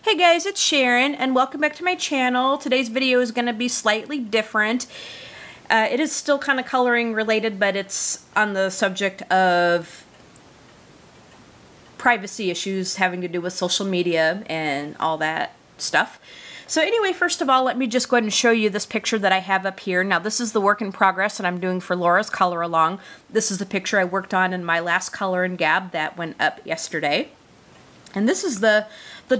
Hey guys, it's Sharon and welcome back to my channel. Today's video is going to be slightly different. It is still kind of coloring related, but it's on the subject of privacy issues having to do with social media and all that stuff. So anyway, first of all, let me just go ahead and show you this picture that I have up here. Now this is the work in progress that I'm doing for Laura's color along. This is the picture I worked on in my last color and gab that went up yesterday. And this is the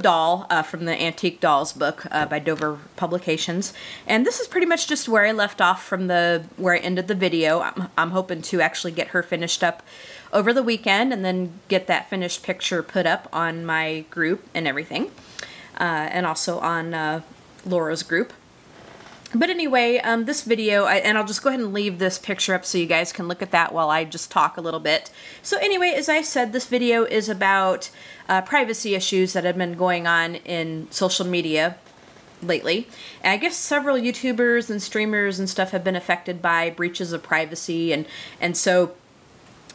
doll from the Antique Dolls book by Dover Publications. And this is pretty much just where I left off from where I ended the video. I'm hoping to actually get her finished up over the weekend and then get that finished picture put up on my group and everything. And also on Laura's group. But anyway, this video, and I'll just go ahead and leave this picture up so you guys can look at that while I just talk a little bit. So anyway, as I said, this video is about privacy issues that have been going on in social media lately. And I guess several YouTubers and streamers and stuff have been affected by breaches of privacy, and so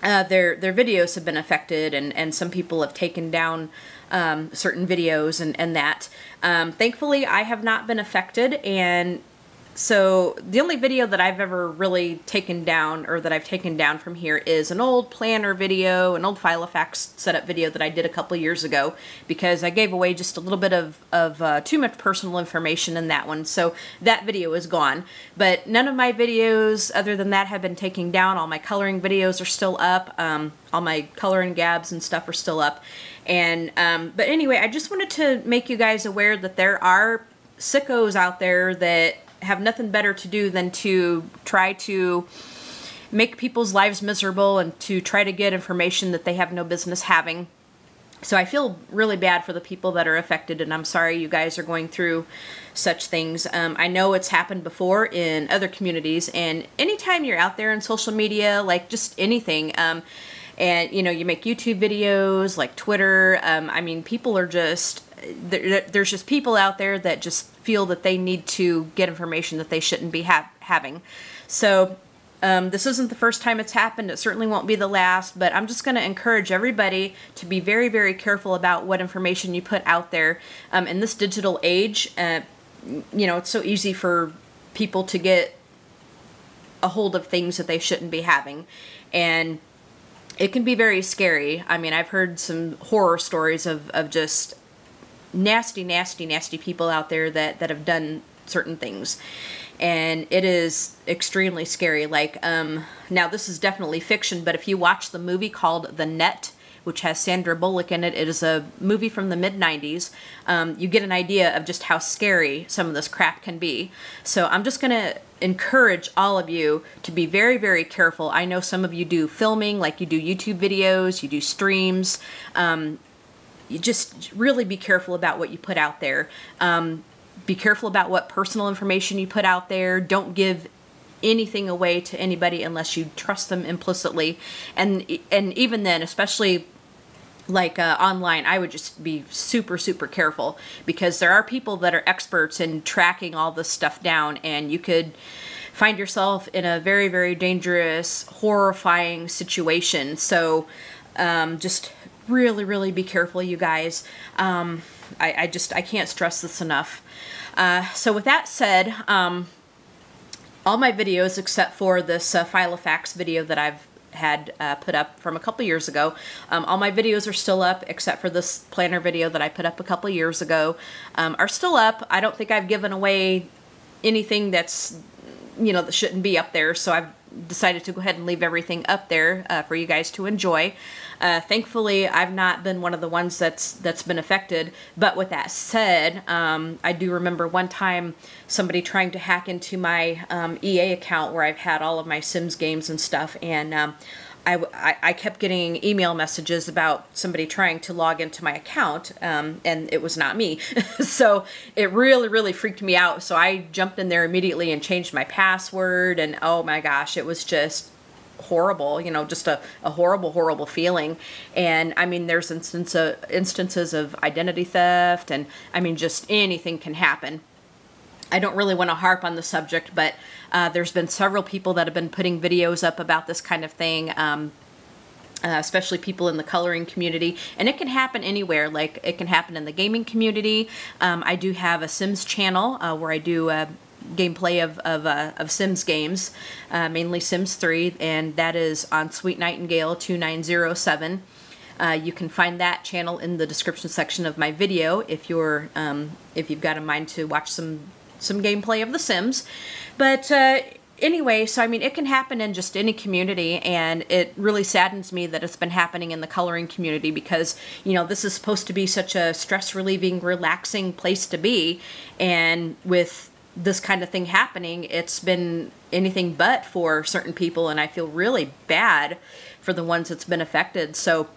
their videos have been affected, and some people have taken down certain videos and that. Thankfully, I have not been affected, and so the only video that I've ever really taken down, or that I've taken down from here, is an old planner video, an old Filofax setup video that I did a couple years ago, because I gave away just a little bit of too much personal information in that one, so that video is gone. But none of my videos other than that have been taken down. All my coloring videos are still up. All my coloring gabs and stuff are still up. And but anyway, I just wanted to make you guys aware that there are sickos out there that have nothing better to do than to try to make people's lives miserable and to try to get information that they have no business having. So I feel really bad for the people that are affected, and I'm sorry you guys are going through such things. I know it's happened before in other communities, and anytime you're out there in social media, like just anything, and you know, you make YouTube videos, like Twitter, I mean, people are just, there's just people out there that just feel that they need to get information that they shouldn't be having. So this isn't the first time it's happened. It certainly won't be the last, but I'm just going to encourage everybody to be very, very careful about what information you put out there. In this digital age, you know, it's so easy for people to get a hold of things that they shouldn't be having, and it can be very scary. I mean, I've heard some horror stories of just nasty, nasty, nasty people out there that have done certain things. And it is extremely scary. Like, now this is definitely fiction, but if you watch the movie called The Net, which has Sandra Bullock in it, it is a movie from the mid-90s, you get an idea of just how scary some of this crap can be. So I'm just going to encourage all of you to be very, very careful. I know some of you do filming, like you do YouTube videos, you do streams. You just really be careful about what you put out there. Be careful about what personal information you put out there. Don't give anything away to anybody unless you trust them implicitly. And even then, especially like online, I would just be super, super careful, because there are people that are experts in tracking all this stuff down, and you could find yourself in a very, very dangerous, horrifying situation. So just really, really be careful, you guys. I can't stress this enough. So with that said, all my videos except for this Filofax video that I've had put up from a couple years ago, all my videos are still up except for this planner video that I put up a couple years ago, are still up. I don't think I've given away anything that's, you know, that shouldn't be up there, so I've decided to go ahead and leave everything up there for you guys to enjoy. Thankfully, I've not been one of the ones that's been affected, but with that said, I do remember one time somebody trying to hack into my EA account where I've had all of my Sims games and stuff, and I kept getting email messages about somebody trying to log into my account, and it was not me. So it really, really freaked me out. So I jumped in there immediately and changed my password, and oh my gosh, it was just horrible, you know, just a horrible, horrible feeling. And I mean, there's instances of identity theft, and I mean, just anything can happen. I don't really want to harp on the subject, but there's been several people that have been putting videos up about this kind of thing. especially people in the coloring community. And it can happen anywhere. Like, it can happen in the gaming community. I do have a Sims channel where I do gameplay of Sims games, mainly Sims 3, and that is on Sweetnightingale 2907. You can find that channel in the description section of my video if you're if you've got a mind to watch some gameplay of The Sims. But anyway, so I mean, it can happen in just any community, and it really saddens me that it's been happening in the coloring community because, you know, this is supposed to be such a stress-relieving, relaxing place to be, and with this kind of thing happening, it's been anything but for certain people, and I feel really bad for the ones that's been affected. So,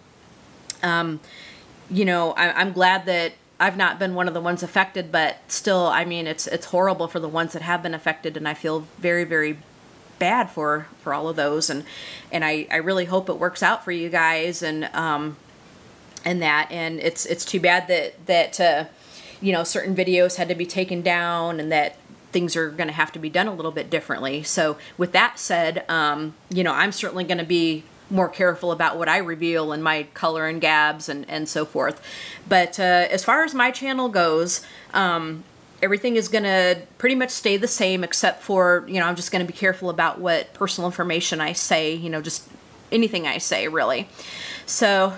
you know, I'm glad that I've not been one of the ones affected, but still, I mean, it's horrible for the ones that have been affected, and I feel very, very bad for all of those, and I really hope it works out for you guys, and it's too bad that you know, certain videos had to be taken down, and that things are going to have to be done a little bit differently. So with that said, you know, I'm certainly going to be more careful about what I reveal in my color and gabs and so forth. But as far as my channel goes, everything is going to pretty much stay the same, except for, you know, I'm just going to be careful about what personal information I say, you know, just anything I say, really. So,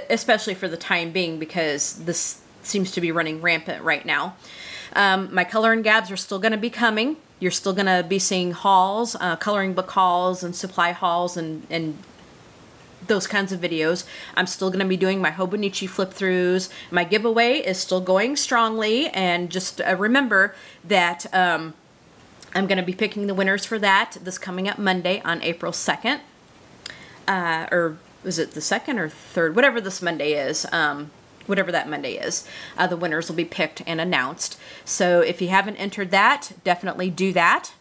especially for the time being, because this seems to be running rampant right now. My color and gabs are still going to be coming. You're still going to be seeing hauls, coloring book hauls and supply hauls and those kinds of videos. I'm still going to be doing my Hobonichi flip-throughs. My giveaway is still going strongly, and just remember that I'm going to be picking the winners for that this coming up Monday on April 2nd. Or is it the 2nd or 3rd? Whatever this Monday is. Whatever that Monday is, the winners will be picked and announced. So if you haven't entered that, definitely do that,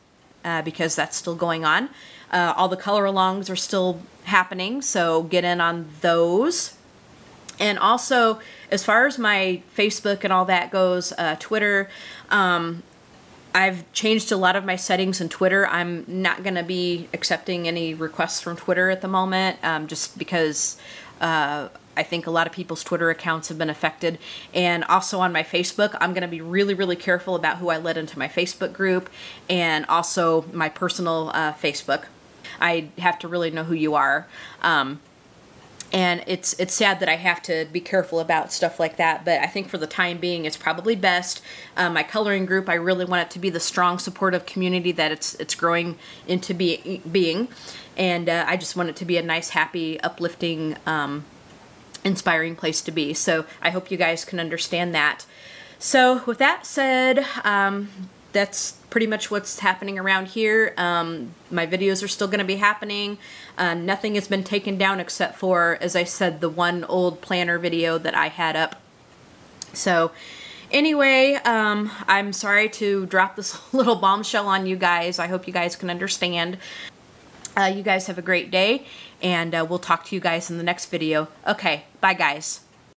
because that's still going on. All the color alongs are still happening, so get in on those. And also, as far as my Facebook and all that goes, Twitter, I've changed a lot of my settings in Twitter. I'm not going to be accepting any requests from Twitter at the moment, just because I think a lot of people's Twitter accounts have been affected. And also on my Facebook, I'm going to be really, really careful about who I let into my Facebook group, and also my personal Facebook. I have to really know who you are. And it's sad that I have to be careful about stuff like that, but I think for the time being, it's probably best. My coloring group, I really want it to be the strong, supportive community that it's growing into being. And I just want it to be a nice, happy, uplifting, inspiring place to be. So I hope you guys can understand that. So with that said, that's pretty much what's happening around here. My videos are still going to be happening. Nothing has been taken down except for, as I said, the one old planner video that I had up. So anyway, I'm sorry to drop this little bombshell on you guys. I hope you guys can understand. You guys have a great day, and we'll talk to you guys in the next video. Okay, bye guys.